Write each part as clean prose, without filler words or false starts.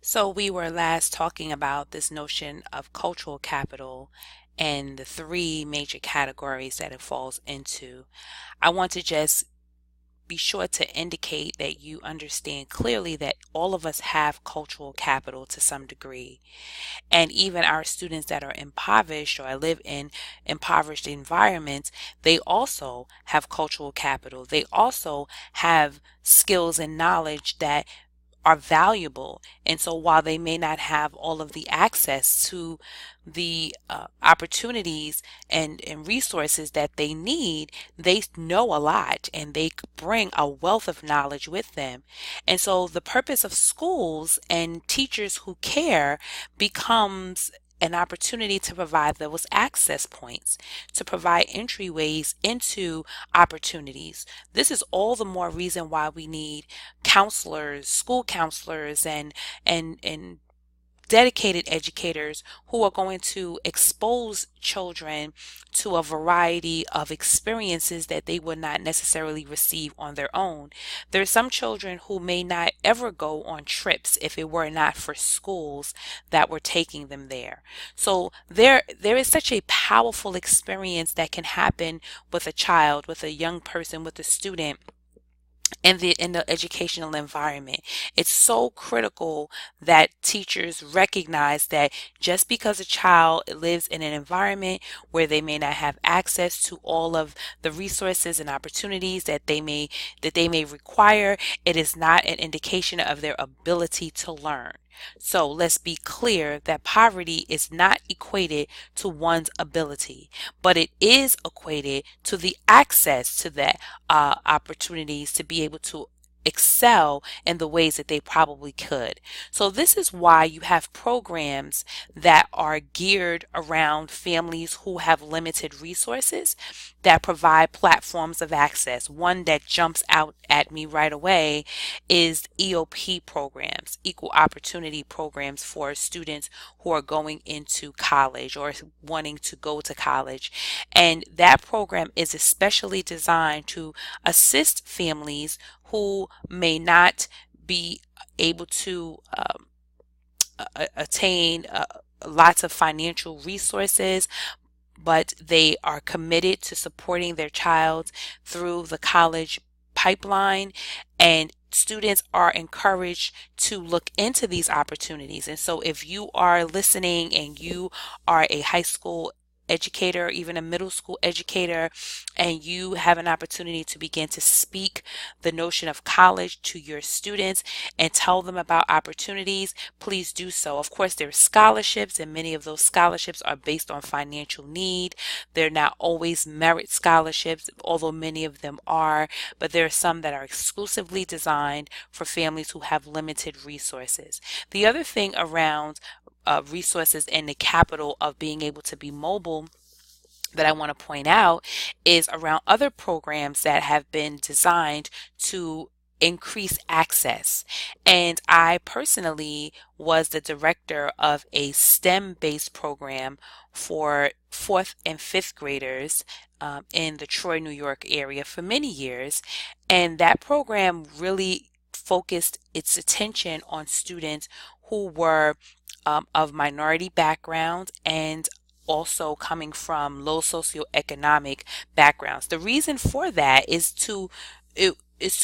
So we were last talking about this notion of cultural capital and the three major categories that it falls into. I want to just be sure to indicate that you understand clearly that all of us have cultural capital to some degree. And even our students that are impoverished or live in impoverished environments, they also have cultural capital. They also have skills and knowledge that are valuable. And so while they may not have all of the access to the opportunities and resources that they need, they know a lot and they bring a wealth of knowledge with them. And so the purpose of schools and teachers who care becomes an opportunity to provide those access points, to provide entryways into opportunities. This is all the more reason why we need counselors, school counselors, and dedicated educators who are going to expose children to a variety of experiences that they would not necessarily receive on their own. There are some children who may not ever go on trips if it were not for schools that were taking them there. So there is such a powerful experience that can happen with a child, with a young person, with a student in the educational environment. It's so critical that teachers recognize that just because a child lives in an environment where they may not have access to all of the resources and opportunities that they may require, it is not an indication of their ability to learn. So let's be clear that poverty is not equated to one's ability, but it is equated to the access to that opportunities to be able to excel in the ways that they probably could. So this is why you have programs that are geared around families who have limited resources that provide platforms of access. One that jumps out at me right away is EOP programs, equal opportunity programs for students who are going into college or wanting to go to college. And that program is especially designed to assist families who may not be able to attain lots of financial resources, but they are committed to supporting their child through the college pipeline, and students are encouraged to look into these opportunities. And so if you are listening and you are a high school educator, even a middle school educator, and you have an opportunity to begin to speak the notion of college to your students and tell them about opportunities, please do so. Of course, there are scholarships, and many of those scholarships are based on financial need. They're not always merit scholarships, although many of them are, but there are some that are exclusively designed for families who have limited resources. The other thing around resources and the capital of being able to be mobile that I want to point out is around other programs that have been designed to increase access. And I personally was the director of a STEM-based program for fourth and fifth graders in the Troy, New York area for many years. And that program really focused its attention on students who were of minority backgrounds and also coming from low socioeconomic backgrounds. The reason for that is to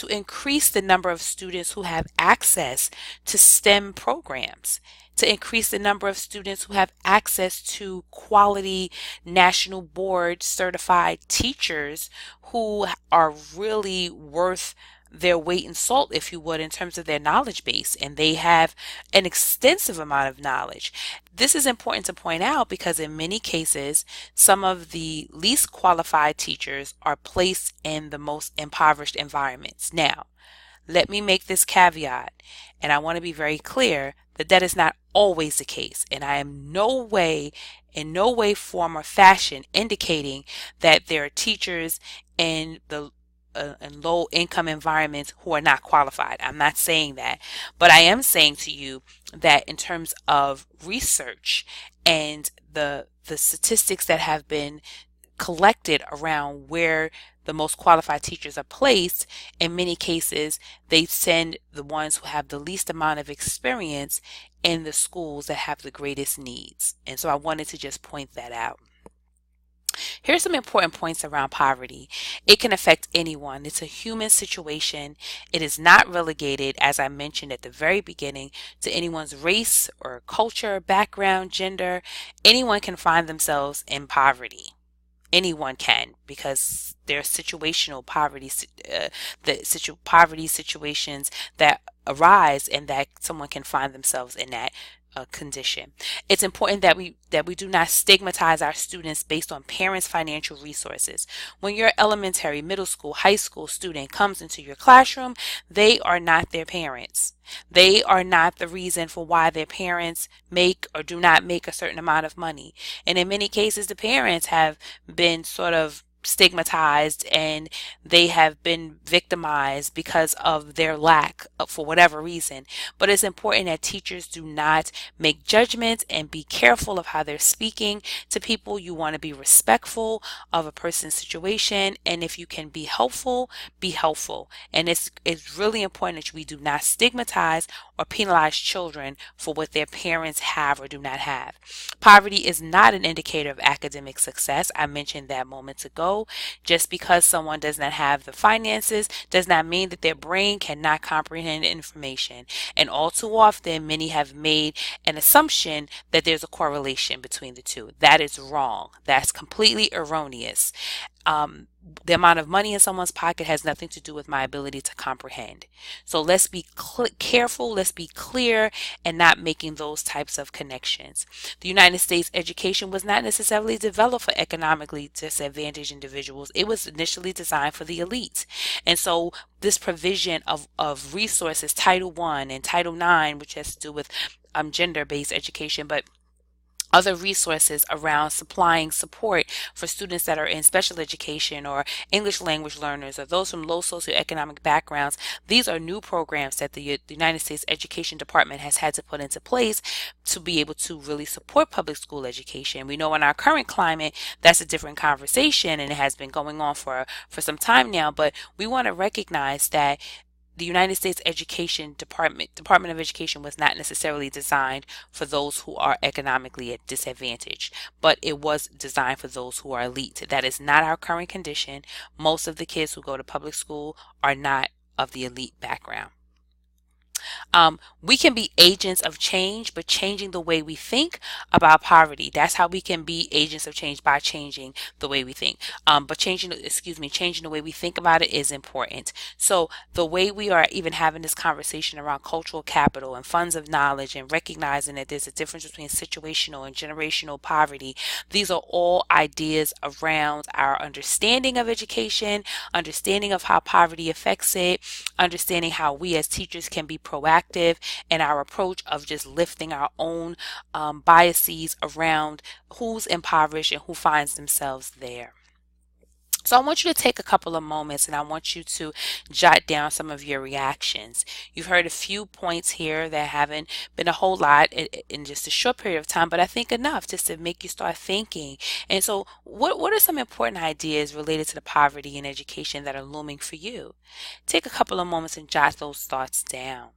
increase the number of students who have access to STEM programs, to increase the number of students who have access to quality national board certified teachers who are really worth their weight in salt, if you would, in terms of their knowledge base, and they have an extensive amount of knowledge. This is important to point out because in many cases, some of the least qualified teachers are placed in the most impoverished environments. Now, let me make this caveat, and I want to be very clear that that is not always the case, and I am in no way, form, or fashion indicating that there are teachers in the in low income environments who are not qualified. I'm not saying that, but I am saying to you that in terms of research and the statistics that have been collected around where the most qualified teachers are placed, in many cases, they send the ones who have the least amount of experience in the schools that have the greatest needs. And so I wanted to just point that out. Here's some important points around poverty. It can affect anyone. It's a human situation. It is not relegated, as I mentioned at the very beginning, to anyone's race or culture, background, gender. Anyone can find themselves in poverty. Anyone can, because there are situational poverty, poverty situations that arise, and that someone can find themselves in that condition. It's important that we do not stigmatize our students based on parents' financial resources. When your elementary, middle school, high school student comes into your classroom, they are not their parents. They are not the reason for why their parents make or do not make a certain amount of money. And in many cases, the parents have been sort of stigmatized, and they have been victimized because of their lack for whatever reason. But it's important that teachers do not make judgments and be careful of how they're speaking to people. You want to be respectful of a person's situation, and if you can be helpful, be helpful. And it's really important that we do not stigmatize or penalize children for what their parents have or do not have. Poverty is not an indicator of academic success. I mentioned that moments ago. Just because someone does not have the finances does not mean that their brain cannot comprehend information. And all too often, many have made an assumption that there's a correlation between the two. That is wrong. That's completely erroneous. The amount of money in someone's pocket has nothing to do with my ability to comprehend. So let's be careful, let's be clear, and not making those types of connections. The United States education was not necessarily developed for economically disadvantaged individuals. It was initially designed for the elite. And so this provision of resources, Title I and Title IX, which has to do with gender-based education, but other resources around supplying support for students that are in special education or English language learners or those from low socioeconomic backgrounds. These are new programs that the United States Education Department has had to put into place to be able to really support public school education. We know in our current climate that's a different conversation, and it has been going on for some time now, but we want to recognize that the United States Department of Education was not necessarily designed for those who are economically at disadvantage, but it was designed for those who are elite. That is not our current condition. Most of the kids who go to public school are not of the elite background. We can be agents of change, but changing the way we think about poverty. That's how we can be agents of change, by changing the way we think. But changing the way we think about it is important. So the way we are even having this conversation around cultural capital and funds of knowledge, and recognizing that there's a difference between situational and generational poverty, these are all ideas around our understanding of education, understanding of how poverty affects it, understanding how we as teachers can be proactive in our approach of just lifting our own biases around who's impoverished and who finds themselves there. So I want you to take a couple of moments, and I want you to jot down some of your reactions. You've heard a few points here that haven't been a whole lot in just a short period of time, but I think enough just to make you start thinking. And so what are some important ideas related to the poverty in education that are looming for you? Take a couple of moments and jot those thoughts down.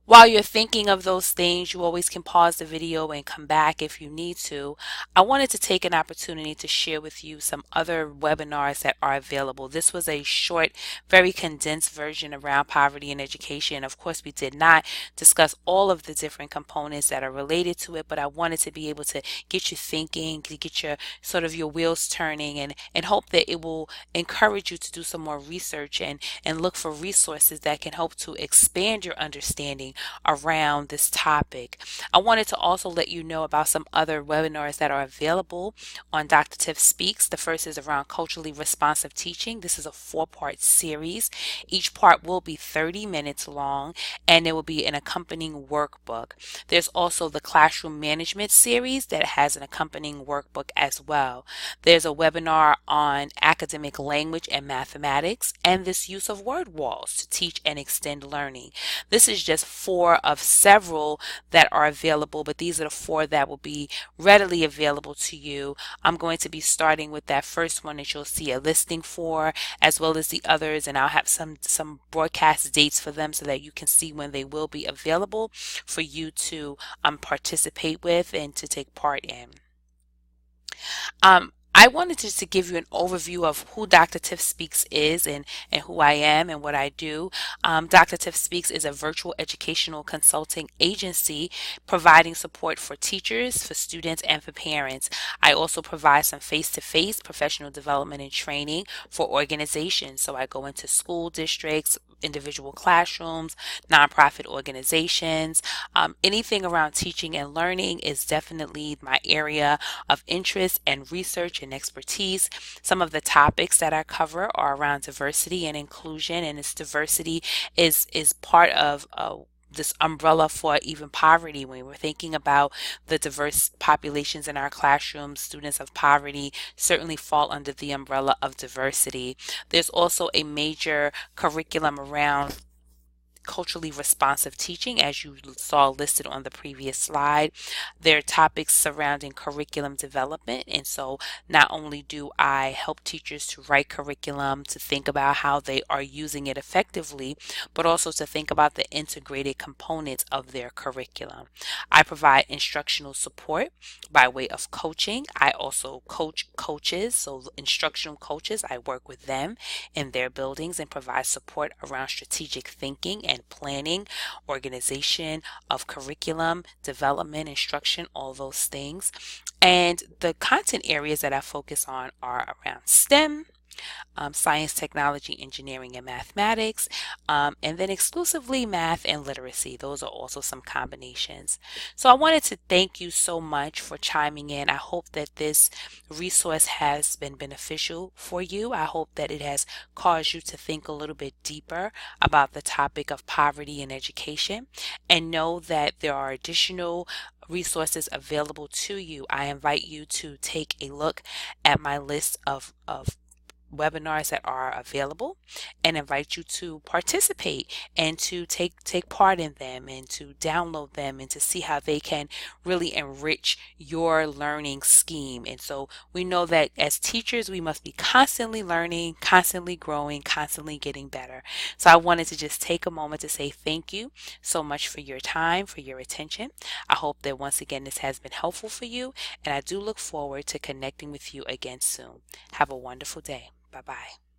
While you're thinking of those things, you always can pause the video and come back if you need to. I wanted to take an opportunity to share with you some other webinars that are available. This was a short, very condensed version around poverty in education. Of course, we did not discuss all of the different components that are related to it, but I wanted to be able to get you thinking, to get your your wheels turning, and hope that it will encourage you to do some more research and look for resources that can help to expand your understanding around this topic. I wanted to also let you know about some other webinars that are available on Dr. Tiff Speaks. The first is around culturally responsive teaching. This is a 4-part series. Each part will be 30 minutes long, and there will be an accompanying workbook. There's also the classroom management series that has an accompanying workbook as well. There's a webinar on academic language and mathematics, and this use of word walls to teach and extend learning. This is just 4 4 of several that are available, but these are the 4 that will be readily available to you. I'm going to be starting with that first one that you'll see a listing for, as well as the others, and I'll have some broadcast dates for them so that you can see when they will be available for you to participate with and to take part in. I wanted just to give you an overview of who Dr. Tiff Speaks is and who I am and what I do. Dr. Tiff Speaks is a virtual educational consulting agency providing support for teachers, for students, and for parents. I also provide some face-to-face professional development and training for organizations. So I go into school districts, individual classrooms, nonprofit organizations. Anything around teaching and learning is definitely my area of interest and research and expertise. Some of the topics that I cover are around diversity and inclusion, and this diversity is part of this umbrella for even poverty. When we're thinking about the diverse populations in our classrooms, students of poverty certainly fall under the umbrella of diversity. There's also a major curriculum around culturally responsive teaching, as you saw listed on the previous slide. There are topics surrounding curriculum development, and so not only do I help teachers to write curriculum, to think about how they are using it effectively, but also to think about the integrated components of their curriculum. I provide instructional support by way of coaching. I also coach coaches, so instructional coaches. I work with them in their buildings and provide support around strategic thinking and planning, organization of curriculum, development, instruction, all those things. And the content areas that I focus on are around STEM, science, technology, engineering, and mathematics, and then exclusively math and literacy. Those are also some combinations. So I wanted to thank you so much for chiming in. I hope that this resource has been beneficial for you. I hope that it has caused you to think a little bit deeper about the topic of poverty in education, and know that there are additional resources available to you. I invite you to take a look at my list of webinars that are available, and invite you to participate and to take part in them and to download them and to see how they can really enrich your learning scheme. And so we know that as teachers we must be constantly learning, constantly growing, constantly getting better. So I wanted to just take a moment to say thank you so much for your time, for your attention. I hope that once again this has been helpful for you, and I do look forward to connecting with you again soon. Have a wonderful day. Bye-bye.